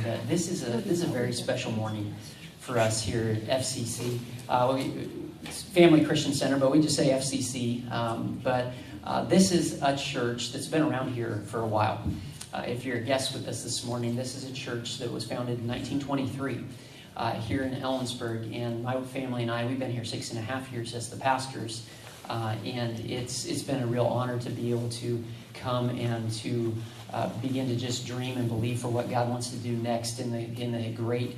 that this is a very special morning for us here at FCC. It's Family Christian Center, but we just say FCC. But this is a church that's been around here for a while. If you're a guest with us this morning, this is a church that was founded in 1923 here in Ellensburg. And my family and I, we've been here 6.5 years as the pastors. And it's been a real honor to be able to come and to begin to just dream and believe for what God wants to do next in the great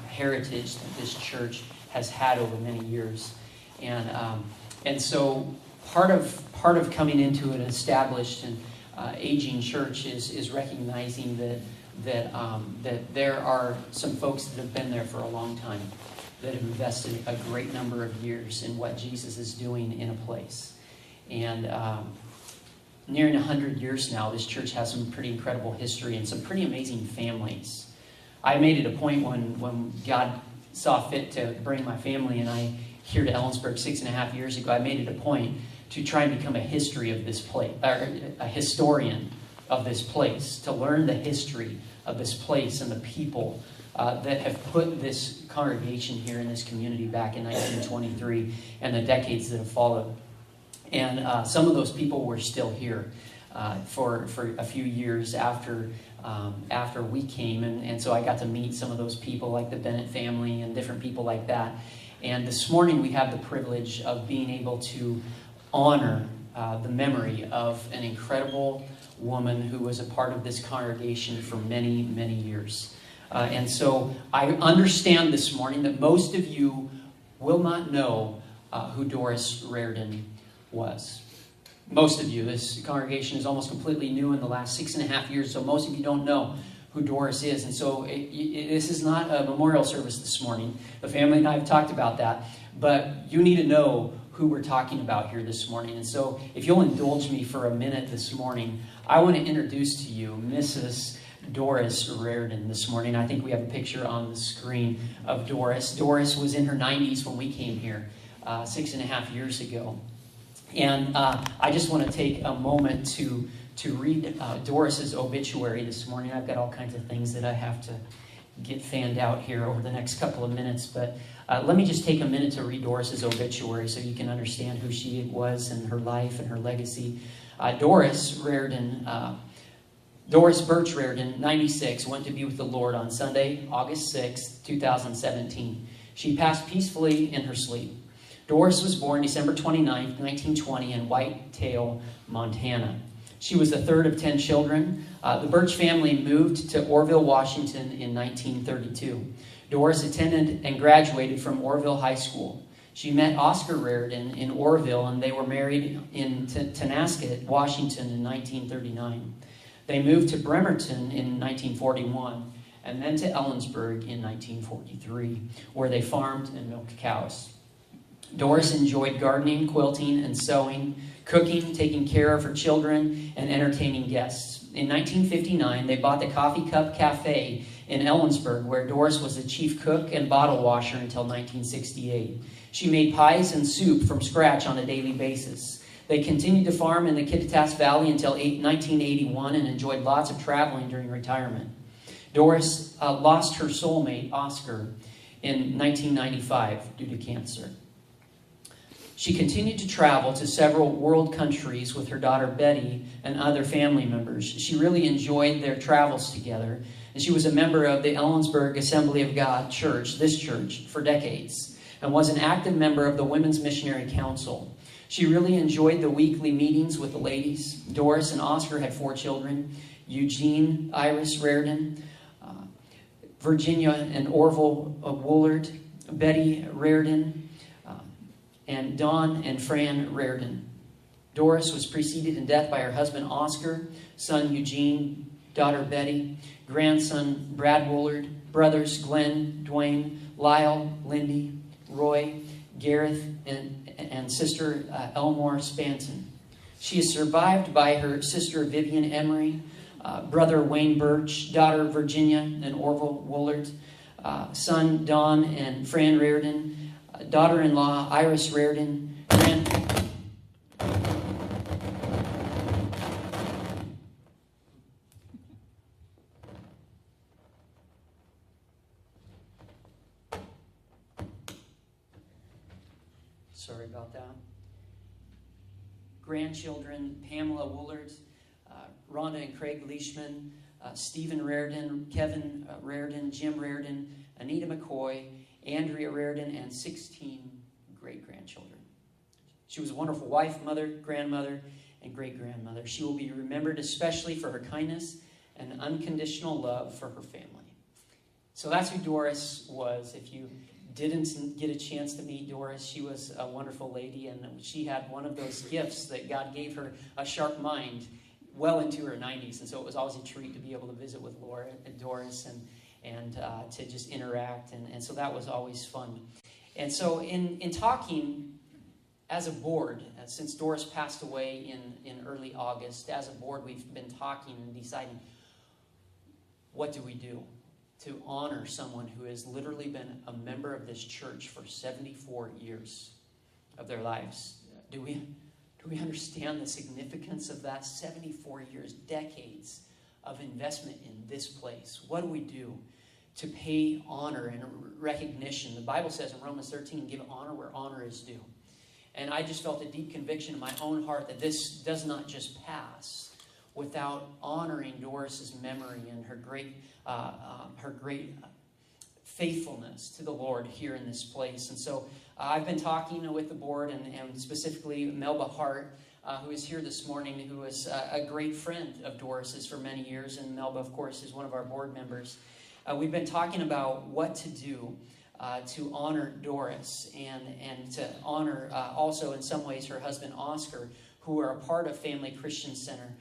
heritage that this church has had over many years. And so part of coming into an established and aging church is recognizing that there are some folks that have been there for a long time, that have invested a great number of years in what Jesus is doing in a place. And nearing 100 years now, this church has some pretty incredible history and some pretty amazing families. I made it a point when God saw fit to bring my family and I here to Ellensburg 6.5 years ago, I made it a point to try and become a history of this place, or a historian of this place, to learn the history of this place and the people that have put this congregation here in this community back in 1923 and the decades that have followed. And some of those people were still here for a few years after we came. And so I got to meet some of those people like the Bennett family and different people like that. And this morning we have the privilege of being able to honor the memory of an incredible woman who was a part of this congregation for many, many years. And so I understand this morning that most of you will not know who Doris Reardon was. Most of you. This congregation is almost completely new in the last 6.5 years, so most of you don't know who Doris is. And so this is not a memorial service this morning. The family and I have talked about that, but you need to know who we're talking about here this morning. And so if you'll indulge me for a minute this morning, I want to introduce to you Mrs. Doris Reardon this morning. I think we have a picture on the screen of Doris. Doris was in her 90s when we came here 6.5 years ago. And I just want to take a moment to read Doris's obituary this morning. I've got all kinds of things that I have to get fanned out here over the next couple of minutes, but let me just take a minute to read Doris's obituary so you can understand who she was and her life and her legacy. Doris Birch Reardon, 96, went to be with the Lord on Sunday, August 6, 2017. She passed peacefully in her sleep. Doris was born December 29, 1920 in Whitetail, Montana. She was the third of 10 children. The Birch family moved to Orville, Washington in 1932. Doris attended and graduated from Orville High School. She met Oscar Reardon in Orville, and they were married in Tonasket, Washington in 1939. They moved to Bremerton in 1941, and then to Ellensburg in 1943, where they farmed and milked cows. Doris enjoyed gardening, quilting, and sewing, cooking, taking care of her children, and entertaining guests. In 1959, they bought the Coffee Cup Cafe in Ellensburg, where Doris was the chief cook and bottle washer until 1968. She made pies and soup from scratch on a daily basis. They continued to farm in the Kittitas Valley until 1981 and enjoyed lots of traveling during retirement. Doris lost her soulmate, Oscar, in 1995 due to cancer. She continued to travel to several world countries with her daughter Betty and other family members. She really enjoyed their travels together, and she was a member of the Ellensburg Assembly of God Church, this church, for decades, and was an active member of the Women's Missionary Council. She really enjoyed the weekly meetings with the ladies. Doris and Oscar had 4 children: Eugene, Iris Reardon, Virginia and Orville Woolard, Betty Reardon, and Dawn and Fran Reardon. Doris was preceded in death by her husband Oscar, son Eugene, daughter Betty, grandson Brad Woolard, brothers Glenn, Dwayne, Lyle, Lindy, Roy, Gareth, and sister Elmore Spanton. She is survived by her sister Vivian Emery, brother Wayne Birch, daughter Virginia and Orville Woolard, son Don and Fran Reardon, daughter-in-law Iris Reardon, Sorry about that. Grandchildren, Pamela Woolard, Rhonda and Craig Leishman, Stephen Raridan, Kevin Raridan, Jim Raridan, Anita McCoy, Andrea Raridan, and 16 great-grandchildren. She was a wonderful wife, mother, grandmother, and great-grandmother. She will be remembered especially for her kindness and unconditional love for her family. So that's who Doris was. If you didn't get a chance to meet Doris, she was a wonderful lady, and she had one of those gifts that God gave her, a sharp mind, well into her 90s. And so it was always a treat to be able to visit with Laura and Doris and to just interact. And so that was always fun. And so in talking as a board, since Doris passed away in early August, as a board, we've been talking and deciding, what do we do to honor someone who has literally been a member of this church for 74 years of their lives? Do we understand the significance of that? 74 years, decades of investment in this place. What do we do to pay honor and recognition? The Bible says in Romans 13, give honor where honor is due. And I just felt a deep conviction in my own heart that this does not just pass without honoring Doris's memory and her great faithfulness to the Lord here in this place. And so I've been talking with the board and specifically Melba Hart, who is here this morning, who is a great friend of Doris's for many years. And Melba, of course, is one of our board members. We've been talking about what to do to honor Doris and to honor also in some ways her husband Oscar, who are a part of Family Christian Center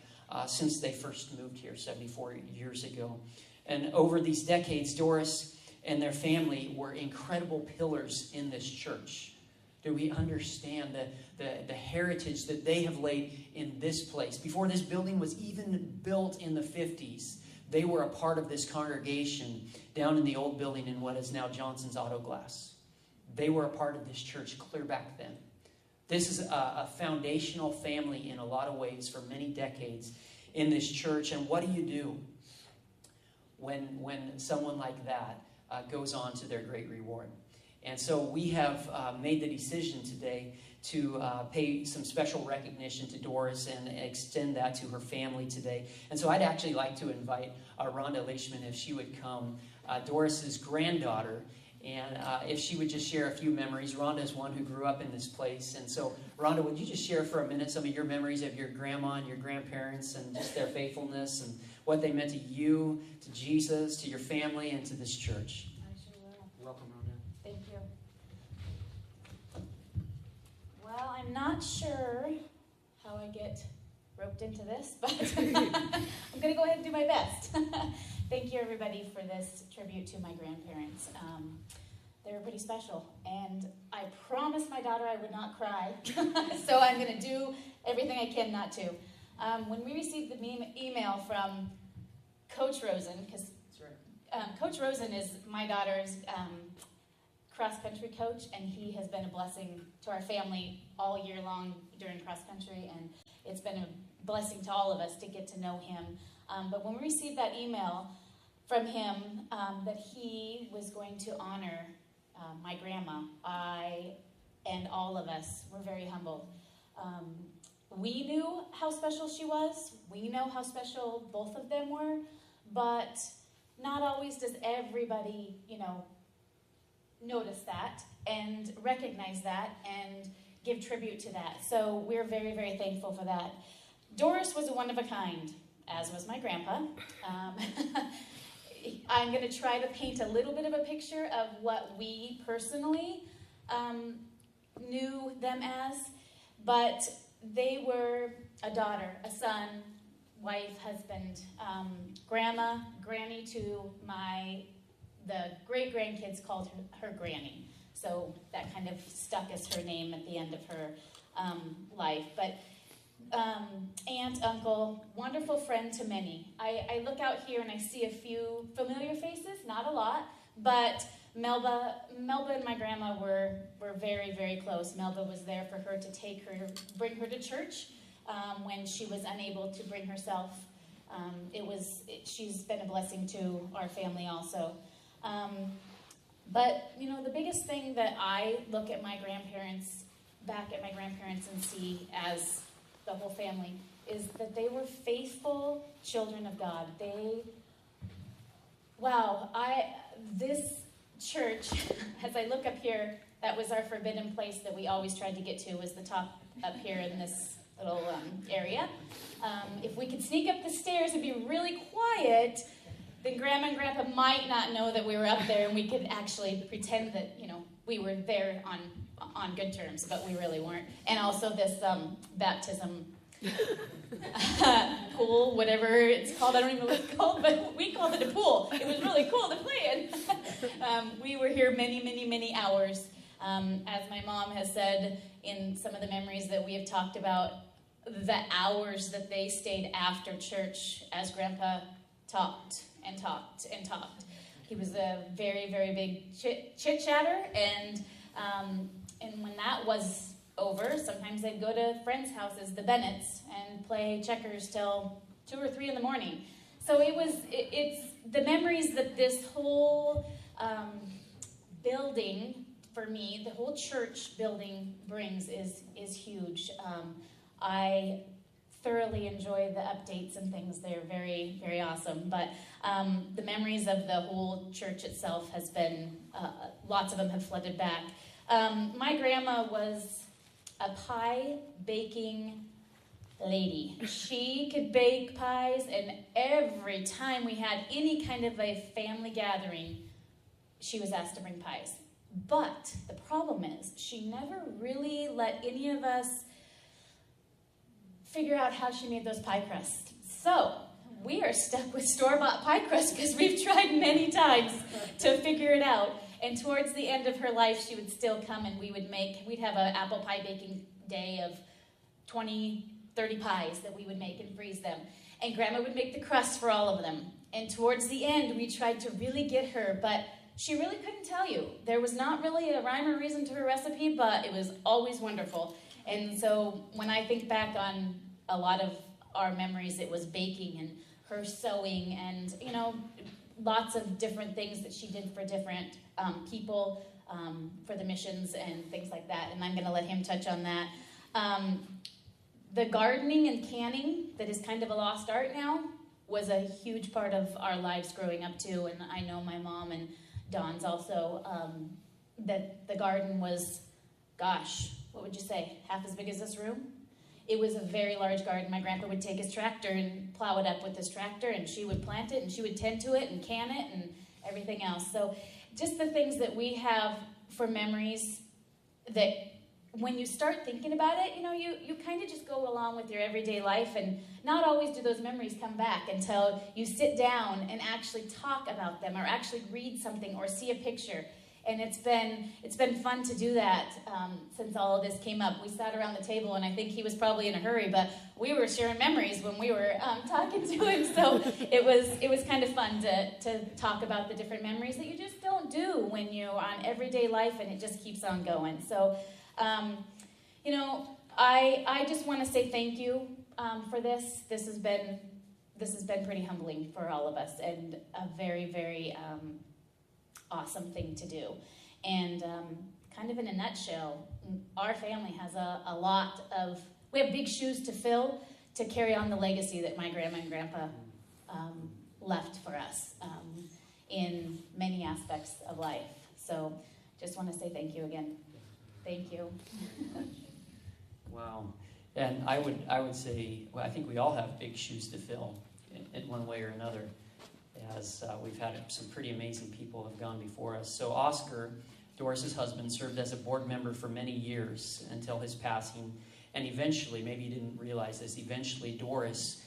since they first moved here 74 years ago. And over these decades, Doris and their family were incredible pillars in this church. Do we understand the heritage that they have laid in this place? Before this building was even built in the 50s, they were a part of this congregation down in the old building in what is now Johnson's Auto Glass. They were a part of this church clear back then. This is a foundational family in a lot of ways for many decades in this church. And what do you do when someone like that goes on to their great reward? And so we have made the decision today to pay some special recognition to Doris and extend that to her family today. And so I'd actually like to invite Rhonda Leishman if she would come, Doris's granddaughter, and if she would just share a few memories. Rhonda is one who grew up in this place. And so, Rhonda, would you just share for a minute some of your memories of your grandma and your grandparents and just their faithfulness and what they meant to you, to Jesus, to your family, and to this church? I sure will. Welcome, Rhonda. Thank you. Well, I'm not sure how I get roped into this, but I'm going to go ahead and do my best. Thank you, everybody, for this tribute to my grandparents. They were pretty special, and I promised my daughter I would not cry, so I'm going to do everything I can not to. When we received the email from Coach Rosen, because Coach Rosen is my daughter's cross-country coach, and he has been a blessing to our family all year long during cross-country, and it's been a blessing to all of us to get to know him. But when we received that email from him that he was going to honor my grandma, I and all of us were very humbled. We knew how special she was. We know how special both of them were, but not always does everybody, notice that and recognize that and give tribute to that. So we're very, very thankful for that. Doris was a one of a kind, as was my grandpa. I'm going to try to paint a little bit of a picture of what we personally knew them as, but they were a daughter, a son, wife, husband, grandma, granny to the great-grandkids called her Granny. So that kind of stuck as her name at the end of her life. But aunt, uncle, wonderful friend to many. I look out here and I see a few familiar faces, not a lot, but Melba and my grandma were very, very close. Melba was there for her to bring her to church when she was unable to bring herself. She's been a blessing to our family also. But, the biggest thing that I look at my grandparents back at my grandparents and see as the whole family is that they were faithful children of God. This church, as I look up here, that was our forbidden place that we always tried to get to, was the top up here in this little area. If we could sneak up the stairs and be really quiet, then Grandma and Grandpa might not know that we were up there, and we could actually pretend that, we were there on good terms, but we really weren't. And also this baptism pool, whatever it's called. I don't even know what it's called, but we called it a pool. It was really cool to play in. We were here many, many, many hours. As my mom has said in some of the memories that we have talked about, the hours that they stayed after church as Grandpa talked and talked and talked. He was a very, very big chit-chatter, and when that was over, sometimes they'd go to friends' houses, the Bennetts, and play checkers till 2 or 3 in the morning. So it's the memories that this whole building, for me, the whole church building brings is huge. I thoroughly enjoy the updates and things. They're very, very awesome. But the memories of the whole church itself has been, lots of them have flooded back. My grandma was a pie baking lady. She could bake pies, and every time we had any kind of a family gathering, she was asked to bring pies. But the problem is, she never really let any of us figure out how she made those pie crusts. So we are stuck with store-bought pie crust because we've tried many times to figure it out. And towards the end of her life, she would still come and we'd have an apple pie baking day of 20, 30 pies that we would make and freeze them. And Grandma would make the crust for all of them. And towards the end, we tried to really get her, but she really couldn't tell you. There was not really a rhyme or reason to her recipe, but it was always wonderful. And so when I think back on a lot of our memories, it was baking and her sewing and, lots of different things that she did for different people, for the missions and things like that. And I'm going to let him touch on that. The gardening and canning that is kind of a lost art now was a huge part of our lives growing up too. And I know my mom and Dawn's also, that the garden was, what would you say, half as big as this room? It was a very large garden. My grandpa would take his tractor and plow it up with his tractor, and she would plant it, and she would tend to it and can it and everything else. So just the things that we have for memories that when you start thinking about it, you kind of just go along with your everyday life, and not always do those memories come back until you sit down and actually talk about them or actually read something or see a picture. And it's been fun to do that since all of this came up. We sat around the table, and I think he was probably in a hurry, but we were sharing memories when we were talking to him. So it was kind of fun to talk about the different memories that you just don't do when you're on everyday life, and it just keeps on going. So, I just want to say thank you for this. This has been pretty humbling for all of us, and a very, very awesome thing to do. And kind of in a nutshell, our family has we have big shoes to fill to carry on the legacy that my grandma and grandpa left for us in many aspects of life. So just want to say thank you again. Thank you. Wow. And I would say, I think we all have big shoes to fill in one way or another, as we've had some pretty amazing people have gone before us. So Oscar, Doris's husband, served as a board member for many years until his passing. And eventually, maybe you didn't realize this, Doris,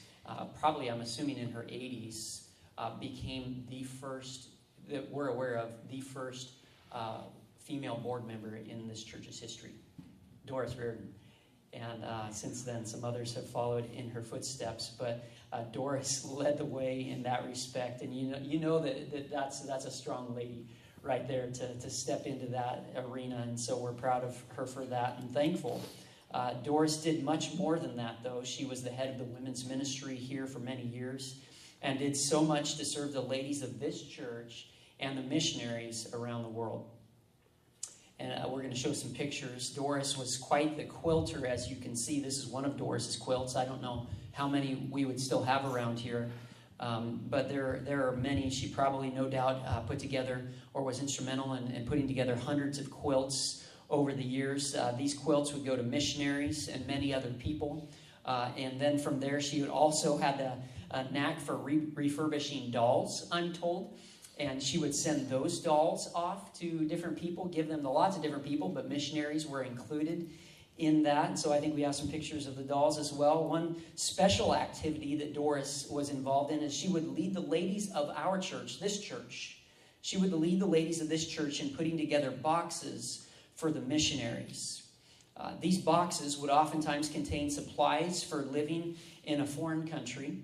probably I'm assuming in her 80s, became the first, that we're aware of, the first female board member in this church's history, Doris Reardon. And since then, some others have followed in her footsteps. But Doris led the way in that respect. And you know that's a strong lady right there to step into that arena. And so we're proud of her for that and thankful. Doris did much more than that, though. She was the head of the women's ministry here for many years and did so much to serve the ladies of this church and the missionaries around the world. and we're going to show some pictures. Doris was quite the quilter, as you can see. This is one of Doris's quilts. I don't know how many we would still have around here, but there are many. She probably, no doubt, put together or was instrumental in putting together hundreds of quilts over the years. These quilts would go to missionaries and many other people. And then from there, she would also had a knack for refurbishing dolls, I'm told. And she would send those dolls off to different people, give them to lots of different people, but missionaries were included in that. And so I think we have some pictures of the dolls as well. One special activity that Doris was involved in is she would lead the ladies of our church, this church. She would lead the ladies of this church in putting together boxes for the missionaries. These boxes would oftentimes contain supplies for living in a foreign country.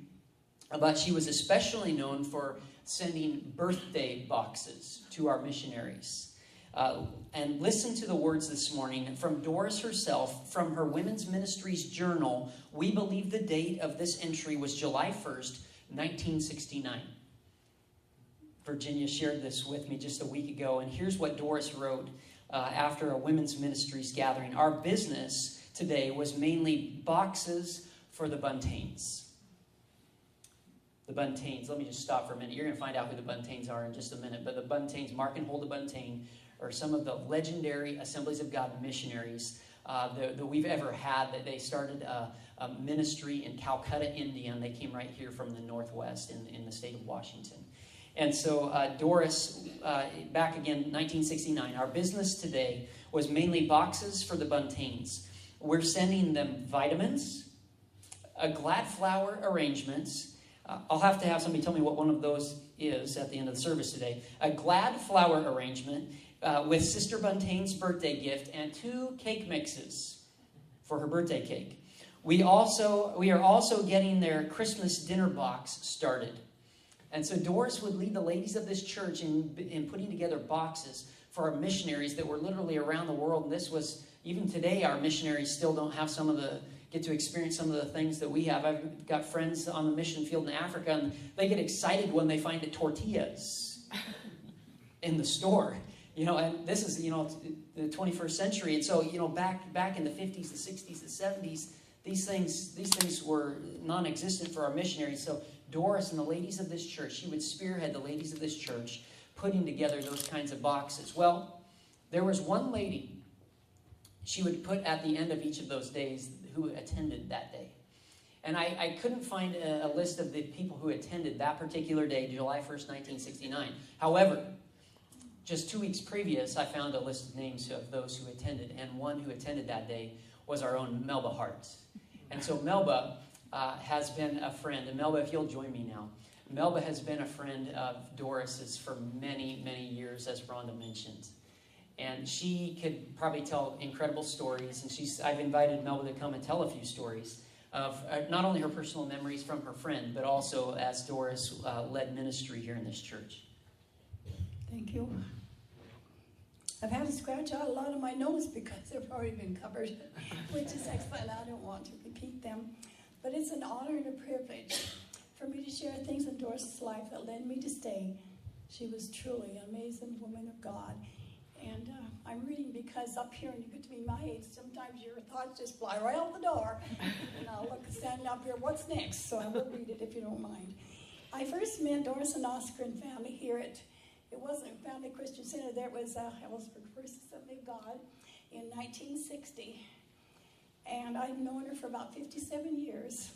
But she was especially known for sending birthday boxes to our missionaries. And listen to the words this morning from Doris herself, from her Women's Ministries Journal. We believe the date of this entry was July 1st, 1969. Virginia shared this with me just a week ago, and here's what Doris wrote after a Women's Ministries gathering. Our business today was mainly boxes for the Buntains. The Buntains. Let me just stop for a minute. You're going to find out who the Buntains are in just a minute. But the Buntains, Mark and Huldah Buntain, are some of the legendary Assemblies of God missionaries that we've ever had. That they started a ministry in Calcutta, India, and they came right here from the Northwest in the state of Washington. And so Doris, back again, 1969, our business today was mainly boxes for the Buntains. We're sending them vitamins, glad flower arrangements. I'll have to have somebody tell me what one of those is at the end of the service today. A glad flower arrangement with Sister Buntain's birthday gift and 2 cake mixes for her birthday cake. We are also getting their Christmas dinner box started. And so Doris would lead the ladies of this church in putting together boxes for our missionaries that were literally around the world. And this was, even today, our missionaries still don't have get to experience some of the things that we have. I've got friends on the mission field in Africa, and they get excited when they find the tortillas in the store. And this is, the 21st century. And so, back in the 50s, the 60s, the 70s, these things were non-existent for our missionaries. So Doris and the ladies of this church, she would spearhead the ladies of this church putting together those kinds of boxes. Well, there was one lady she would put at the end of each of those days who attended that day. And I couldn't find a list of the people who attended that particular day, July 1st, 1969. However, just 2 weeks previous, I found a list of names of those who attended, and one who attended that day was our own Melba Hart. And so Melba has been a friend, and Melba, if you'll join me now. Melba has been a friend of Doris's for many, many years, as Rhonda mentioned. And she could probably tell incredible stories, and I've invited Melba to come and tell a few stories of not only her personal memories from her friend, but also as Doris led ministry here in this church. Thank you. I've had to scratch out a lot of my notes because they've already been covered, which is excellent. I don't want to repeat them. But it's an honor and a privilege for me to share things in Doris' life that led me to stay. She was truly an amazing woman of God. And I'm reading because up here, and you get to be my age, sometimes your thoughts just fly right out the door. And I'll look standing up here, what's next? So I will read it if you don't mind. I first met Doris and Oscar and family here at, it wasn't a Family Christian Center, there was Ellsberg First Assembly of God in 1960. And I've known her for about 57 years.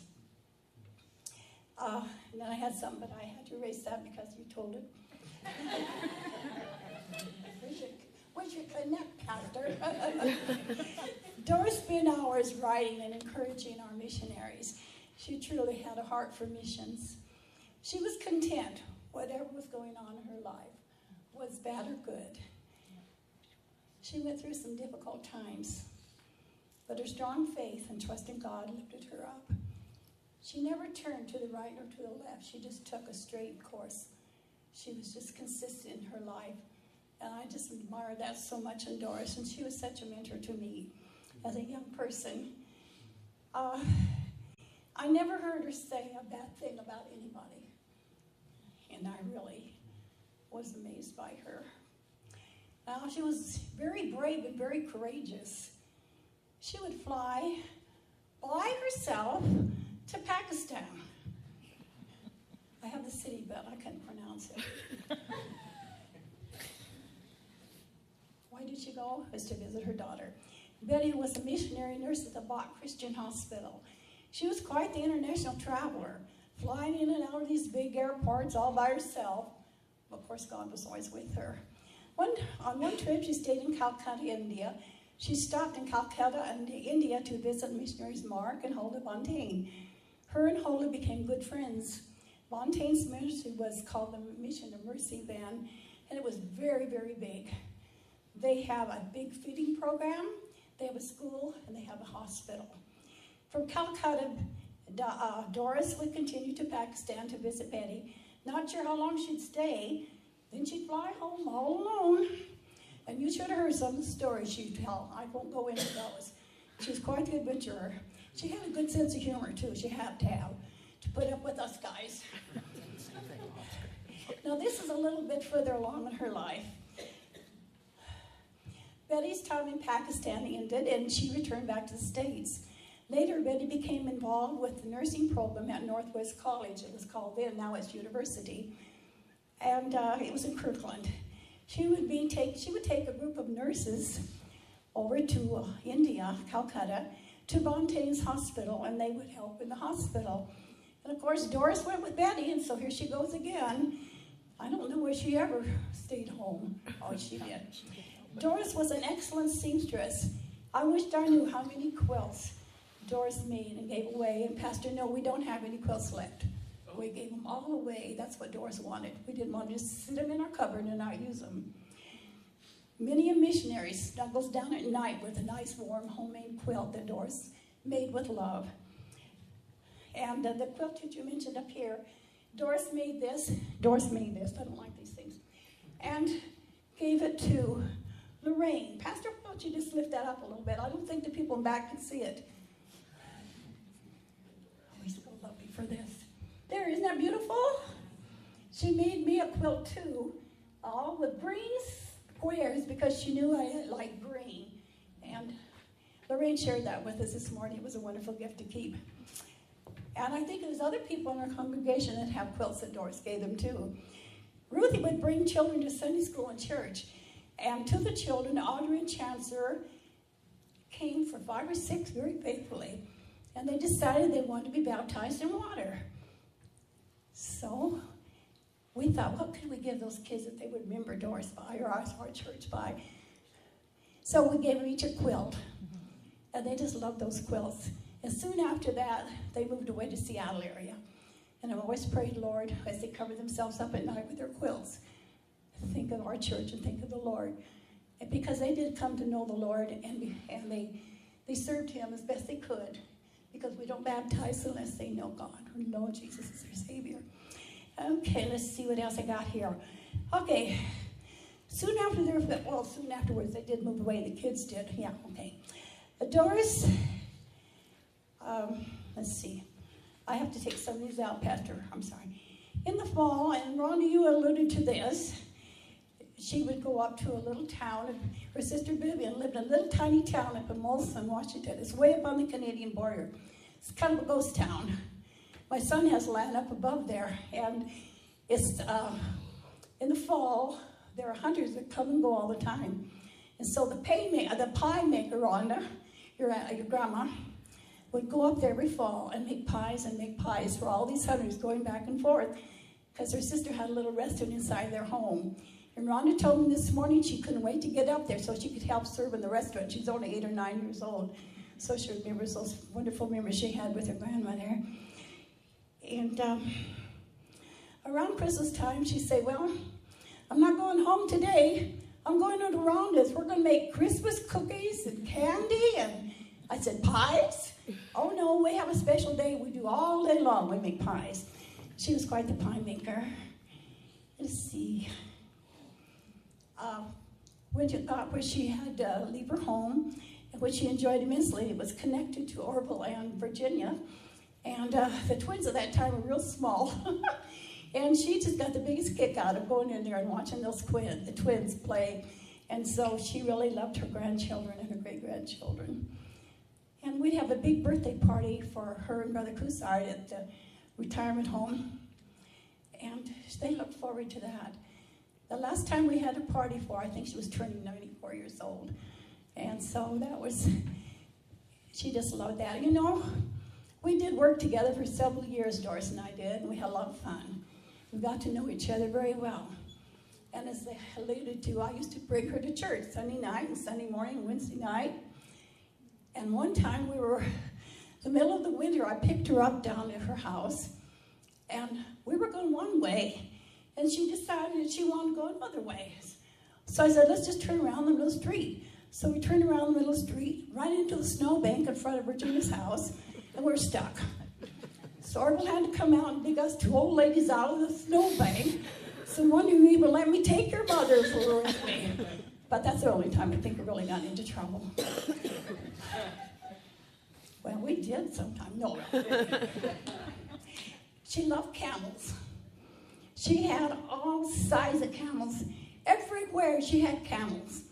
And then I had some, but I had to erase that because you told it. Where's your connect, Pastor? Doris spent hours writing and encouraging our missionaries. She truly had a heart for missions. She was content, whatever was going on in her life, was bad or good. She went through some difficult times, but her strong faith and trust in God lifted her up. She never turned to the right or to the left. She just took a straight course. She was just consistent in her life. And I just admire that so much in Doris. And she was such a mentor to me as a young person. I never heard her say a bad thing about anybody. And I really was amazed by her. Now, she was very brave and very courageous. She would fly by herself to Pakistan. I have the city, but I can't pronounce it. Why did she go? It was to visit her daughter. Betty was a missionary nurse at the Bach Christian Hospital. She was quite the international traveler, flying in and out of these big airports all by herself. Of course, God was always with her. On one trip, she stayed in Calcutta, India. She stopped in Calcutta, India, to visit missionaries Mark and Huldah Bontaine. Her and Huldah became good friends. Bontaine's ministry was called the Mission of Mercy then, and it was very, very big. They have a big feeding program, they have a school, and they have a hospital. From Calcutta, Doris would continue to Pakistan to visit Betty. Not sure how long she'd stay. Then she'd fly home all alone. And you should have heard some of the stories she'd tell. I won't go into those. She was quite the adventurer. She had a good sense of humor, too. She had to put up with us guys. Now, this is a little bit further along in her life. Betty's time in Pakistan ended, and she returned back to the States. Later, Betty became involved with the nursing program at Northwest College. It was called then, now it's university. And it was in Kirkland. She would take a group of nurses over to India, Calcutta, to Bontaine's hospital, and they would help in the hospital. And of course, Doris went with Betty, and so here she goes again. I don't know where she ever stayed home. Oh, she did. Doris was an excellent seamstress. I wished I knew how many quilts Doris made and gave away. And Pastor, no, we don't have any quilts left. We gave them all away. That's what Doris wanted. We didn't want to just sit them in our cupboard and not use them. Many a missionary snuggles down at night with a nice, warm, homemade quilt that Doris made with love. And the quilt that you mentioned up here, Doris made this. I don't like these things. And gave it to Lorraine. Pastor, why don't you just lift that up a little bit? I don't think the people in back can see it. Oh, he's so lovely for this. There, isn't that beautiful? She made me a quilt too, all with green squares because she knew I liked green. And Lorraine shared that with us this morning. It was a wonderful gift to keep. And I think there's other people in our congregation that have quilts that Doris gave them too. Ruthie would bring children to Sunday school and church. And to the children, Audrey and Chancellor came for 5 or 6 very faithfully. And they decided they wanted to be baptized in water. So we thought, what could we give those kids that they would remember Doris by or our church by? So we gave them each a quilt. And they just loved those quilts. And soon after that, they moved away to Seattle area. And I've always prayed, Lord, as they cover themselves up at night with their quilts, think of our church and think of the Lord. And because they did come to know the Lord, and they served him as best they could, because we don't baptize unless they know God or know Jesus as their Savior. Okay, let's see what else I got here. Okay, soon afterwards, they did move away. The kids did. Yeah, okay. Doris, let's see. I have to take some of these out, Pastor. I'm sorry. In the fall, and Rhonda, you alluded to this, she would go up to a little town. And her sister Vivian lived in a little tiny town up in Molson, Washington. It's way up on the Canadian border. It's kind of a ghost town. My son has land up above there, and it's in the fall. There are hunters that come and go all the time, and so the pie maker, Rhonda, your grandma, would go up there every fall and make pies for all these hunters going back and forth, because her sister had a little restaurant inside their home. And Rhonda told me this morning she couldn't wait to get up there so she could help serve in the restaurant. She's only 8 or 9 years old, so she remembers those wonderful memories she had with her grandmother. And around Christmas time, she'd say, well, I'm not going home today. I'm going to Rhonda's. We're going to make Christmas cookies and candy. And I said, pies? Oh, no, we have a special day. We do all day long. We make pies. She was quite the pie maker. Let's see. When she got where she had to leave her home, and which she enjoyed immensely, it was connected to Orville and Virginia. And the twins at that time were real small. And she just got the biggest kick out of going in there and watching the twins play. And so she really loved her grandchildren and her great-grandchildren. And we'd have a big birthday party for her and Brother Coussard at the retirement home. And they looked forward to that. The last time we had a party for her, I think she was turning 94 years old. And so that was, she just loved that. You know, we did work together for several years, Doris and I did, and we had a lot of fun. We got to know each other very well. And as they alluded to, I used to bring her to church Sunday night and Sunday morning and Wednesday night. And one time we were, in the middle of the winter, I picked her up down at her house. And we were going one way, and she decided that she wanted to go another way. So I said, let's just turn around the middle of the street. So we turned around the middle of the street, right into the snowbank in front of Virginia's house, and we're stuck. So Orville had to come out and dig us two old ladies out of the snowbank. So one of you would let me take your mother for with me. But that's the only time I think we really got into trouble. Well, we did sometime. No. She loved camels. She had all sizes of camels. Everywhere she had camels.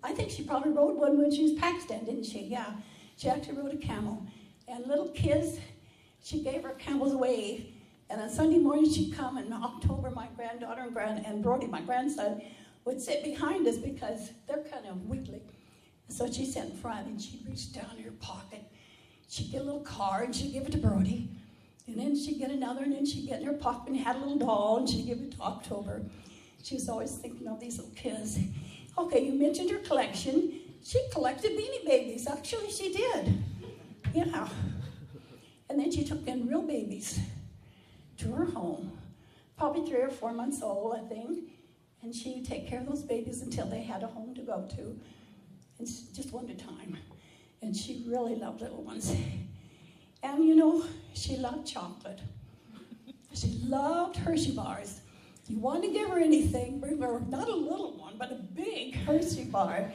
I think she probably rode one when she was Pakistan, didn't she? Yeah, she actually rode a camel. And little kids, she gave her camels away. And on Sunday morning she'd come, and in October my granddaughter and Brody, my grandson, would sit behind us because they're kind of weakly. So she'd sit in front, and she'd reach down in her pocket. She'd get a little card, and she'd give it to Brody. And then she'd get another, and then she'd get in her pocket and had a little doll, and she'd give it to October. She was always thinking of these little kids. Okay, you mentioned her collection. She collected Beanie Babies. Actually, she did. Yeah. And then she took in real babies to her home, probably 3 or 4 months old, I think. And she would take care of those babies until they had a home to go to, and just one at a time. And she really loved little ones. And you know, she loved chocolate. She loved Hershey bars. If you wanted to give her anything, bring her not a little one, but a big Hershey bar.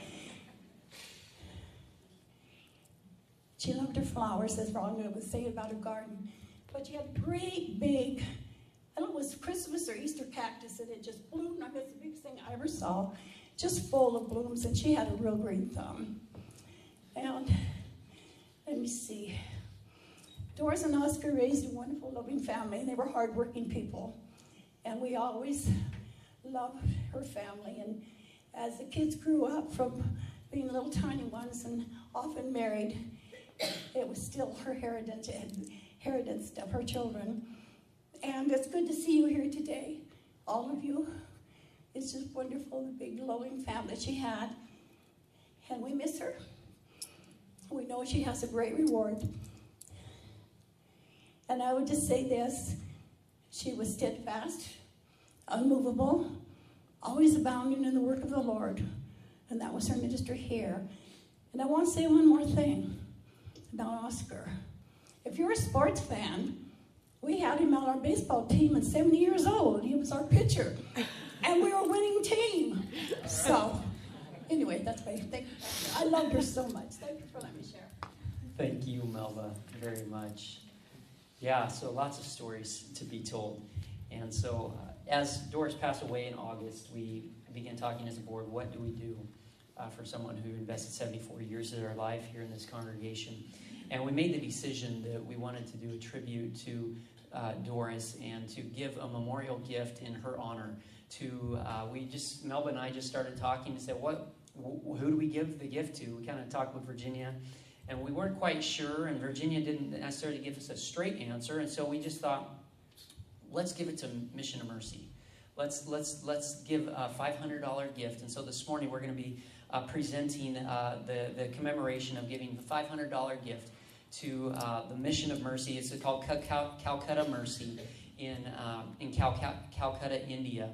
She loved her flowers, as Rhonda was saying about her garden. But she had a great big, I don't know, it was Christmas or Easter cactus, and it just bloomed. I guess the biggest thing I ever saw, just full of blooms, and she had a real green thumb. And let me see. Doris and Oscar raised a wonderful, loving family, and they were hardworking people. And we always loved her family. And as the kids grew up from being little tiny ones and often married, it was still her heritage of her children. And it's good to see you here today, all of you. It's just wonderful, the big, loving family she had. And we miss her. We know she has a great reward. And I would just say this, she was steadfast, unmovable, always abounding in the work of the Lord. And that was her ministry here. And I want to say one more thing about Oscar. If you're a sports fan, we had him on our baseball team at 70 years old. He was our pitcher. And we were a winning team. So, anyway, that's my thing. I loved her so much. Thank you for letting me share. Thank you, Melba, very much. Yeah, so lots of stories to be told. And so as Doris passed away in August, we began talking as a board, what do we do for someone who invested 74 years of their life here in this congregation? And we made the decision that we wanted to do a tribute to Doris and to give a memorial gift in her honor. Melba and I just started talking and said, who do we give the gift to? We kind of talked with Virginia, and we weren't quite sure, and Virginia didn't necessarily give us a straight answer, and so we just thought, let's give it to Mission of Mercy. Let's give a $500 gift. And so this morning we're going to be presenting the commemoration of giving the $500 gift to the Mission of Mercy. It's called Calcutta Mercy in Calcutta, India,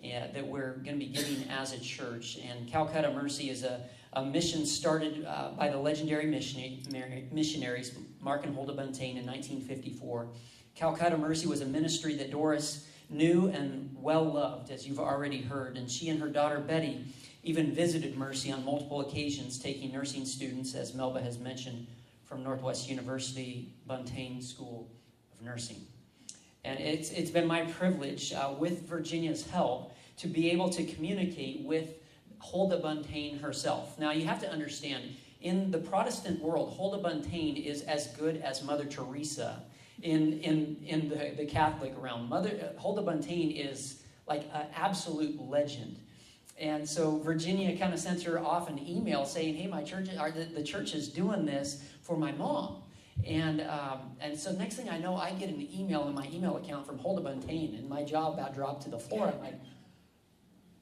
that we're going to be giving as a church. And Calcutta Mercy is a mission started by the legendary missionaries Mark and Huldah Buntain in 1954. Calcutta Mercy was a ministry that Doris knew and well loved, as you've already heard. And she and her daughter Betty even visited Mercy on multiple occasions, taking nursing students, as Melba has mentioned, from Northwest University Buntain School of Nursing. And it's been my privilege, with Virginia's help, to be able to communicate with Huldah Buntain herself. Now, you have to understand, in the Protestant world, Huldah Buntain is as good as Mother Teresa in the Catholic realm. Huldah Buntain is like an absolute legend. And so Virginia kind of sent her off an email saying, hey, the church is doing this for my mom. And so next thing I know, I get an email in my email account from Huldah Buntain, and my jaw about dropped to the floor. I'm like,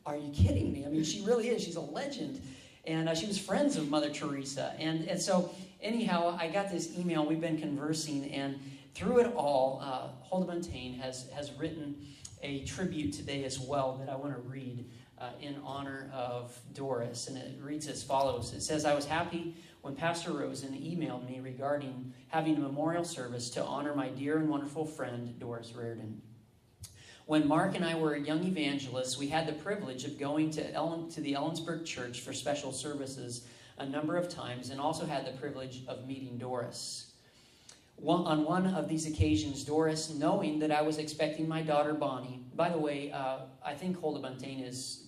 are you kidding me? I mean, she really is. She's a legend. And she was friends of Mother Teresa. And so anyhow, I got this email. We've been conversing. And through it all, Huldah Buntain has written a tribute today as well that I want to read in honor of Doris. And it reads as follows. It says, I was happy when Pastor Rosen emailed me regarding having a memorial service to honor my dear and wonderful friend, Doris Reardon. When Mark and I were young evangelists, we had the privilege of going to the Ellensburg Church for special services a number of times, and also had the privilege of meeting Doris. On one of these occasions, Doris, knowing that I was expecting my daughter Bonnie, by the way, I think Huldah Buntain is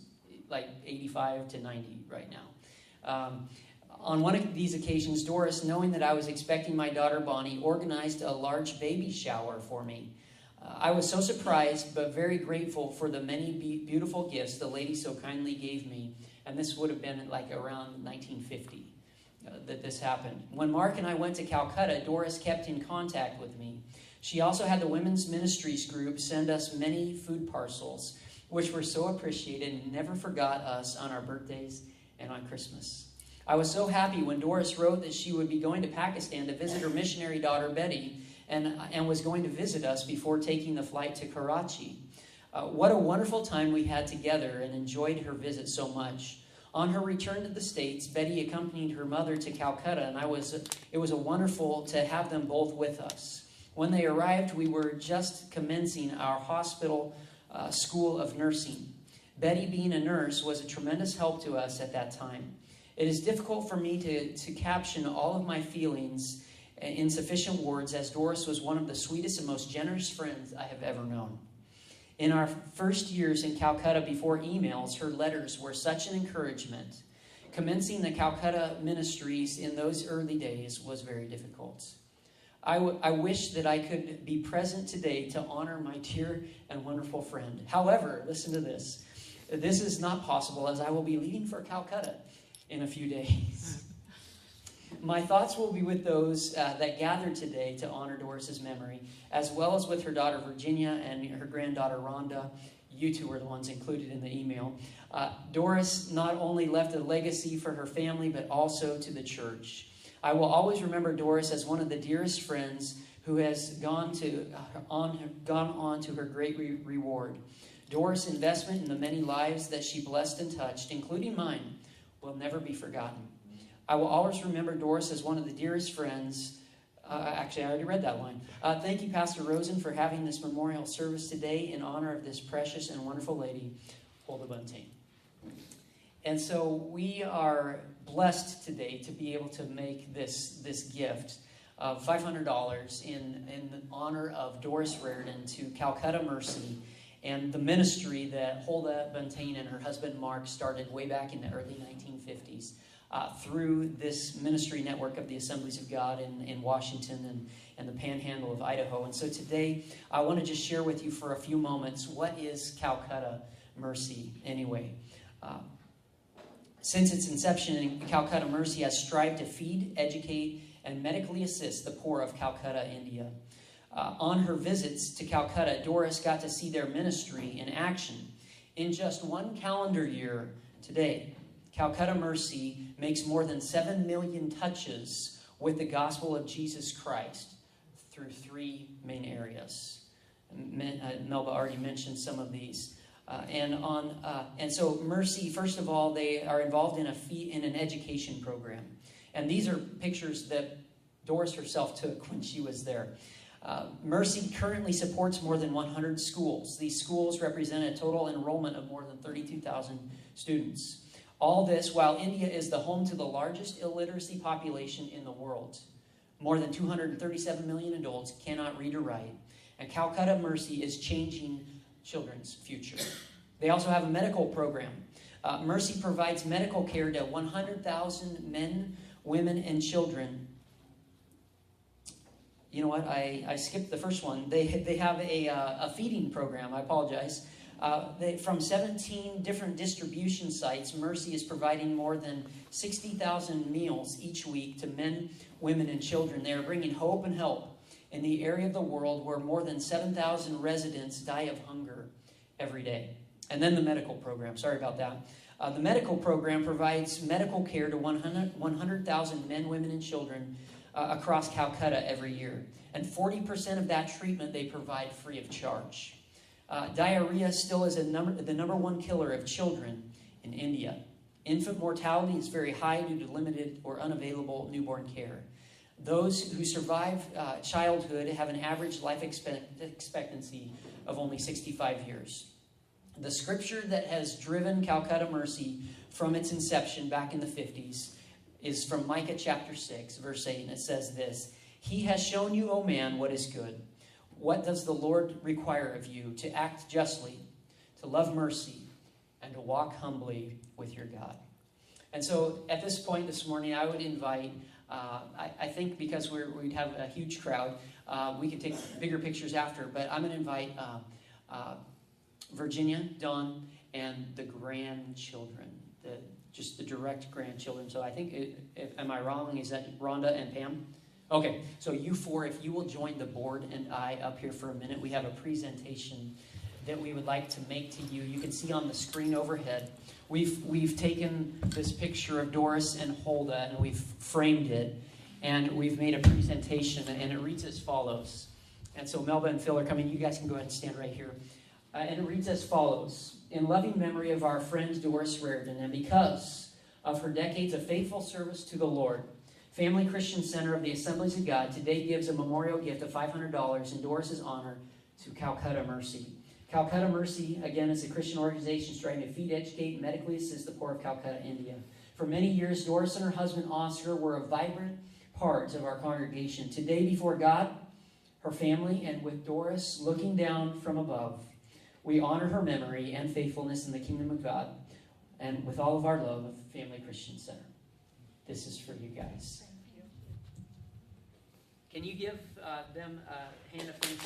like 85 to 90 right now. On one of these occasions, Doris, knowing that I was expecting my daughter Bonnie, organized a large baby shower for me. I was so surprised but very grateful for the many beautiful gifts the lady so kindly gave me. And this would have been like around 1950 that this happened. When Mark and I went to Calcutta, Doris kept in contact with me. She also had the Women's Ministries group send us many food parcels, which were so appreciated and never forgot us on our birthdays and on Christmas. I was so happy when Doris wrote that she would be going to Pakistan to visit her missionary daughter Betty, and was going to visit us before taking the flight to Karachi. What a wonderful time we had together, and enjoyed her visit so much. On her return to the States, Betty accompanied her mother to Calcutta, and it was wonderful to have them both with us. When they arrived, we were just commencing our hospital school of nursing. Betty, being a nurse, was a tremendous help to us at that time. It is difficult for me to caption all of my feelings in sufficient words, as Doris was one of the sweetest and most generous friends I have ever known. In our first years in Calcutta before emails, her letters were such an encouragement. Commencing the Calcutta ministries in those early days was very difficult. I wish that I could be present today to honor my dear and wonderful friend. However, listen to this. This is not possible, as I will be leaving for Calcutta in a few days. My thoughts will be with those that gathered today to honor Doris's memory, as well as with her daughter Virginia and her granddaughter Rhonda. You two were the ones included in the email. Doris not only left a legacy for her family, but also to the church. I will always remember Doris as one of the dearest friends who has gone on to her great reward. Doris' investment in the many lives that she blessed and touched, including mine, will never be forgotten. I will always remember Doris as one of the dearest friends. Actually, I already read that line. Thank you, Pastor Rosen, for having this memorial service today in honor of this precious and wonderful lady, Huldah Buntain. And so we are blessed today to be able to make this gift of $500 in honor of Doris Reardon to Calcutta Mercy and the ministry that Huldah Buntain and her husband Mark started way back in the early 1950s. Through this ministry network of the Assemblies of God in Washington and the Panhandle of Idaho. And so today, I want to just share with you for a few moments, what is Calcutta Mercy anyway? Since its inception, Calcutta Mercy has strived to feed, educate, and medically assist the poor of Calcutta, India. On her visits to Calcutta, Doris got to see their ministry in action. In just one calendar year today, Calcutta Mercy makes more than 7 million touches with the gospel of Jesus Christ through 3 main areas. Melba already mentioned some of these. And so Mercy, first of all, they are involved in an education program. And these are pictures that Doris herself took when she was there. Mercy currently supports more than 100 schools. These schools represent a total enrollment of more than 32,000 students. All this while India is the home to the largest illiteracy population in the world. More than 237 million adults cannot read or write. And Calcutta Mercy is changing children's future. They also have a medical program. Mercy provides medical care to 100,000 men, women, and children. You know what? I skipped the first one. They have a feeding program. I apologize. From 17 different distribution sites, Mercy is providing more than 60,000 meals each week to men, women, and children. They are bringing hope and help in the area of the world where more than 7,000 residents die of hunger every day. And then the medical program. Sorry about that. The medical program provides medical care to 100,000 men, women, and children across Calcutta every year. And 40% of that treatment they provide free of charge. Diarrhea still is the number one killer of children in India. Infant mortality is very high due to limited or unavailable newborn care. Those who survive childhood have an average life expectancy of only 65 years. The scripture that has driven Calcutta Mercy from its inception back in the 50s is from Micah chapter 6, verse 8, and it says this: "He has shown you, O man, what is good. What does the Lord require of you? To act justly, to love mercy, and to walk humbly with your God." And so at this point this morning, I would invite, I think because we'd have a huge crowd, we could take bigger pictures after, but I'm going to invite Virginia, Dawn, and the grandchildren, just the direct grandchildren. So I think, am I wrong? Is that Rhonda and Pam? Okay, so you four, if you will join the board and I up here for a minute, we have a presentation that we would like to make to you. You can see on the screen overhead. We've taken this picture of Doris and Hulda and we've framed it and we've made a presentation and it reads as follows. And so Melba and Phil are coming. You guys can go ahead and stand right here. And it reads as follows: "In loving memory of our friend Doris Raridan, and because of her decades of faithful service to the Lord, Family Christian Center of the Assemblies of God today gives a memorial gift of $500 in Doris's honor to Calcutta Mercy." Calcutta Mercy, again, is a Christian organization striving to feed, educate, and medically assist the poor of Calcutta, India. For many years, Doris and her husband Oscar were a vibrant part of our congregation. Today, before God, her family, and with Doris looking down from above, we honor her memory and faithfulness in the kingdom of God, and with all of our love of Family Christian Center. This is for you guys. Can you give them a hand of thanks?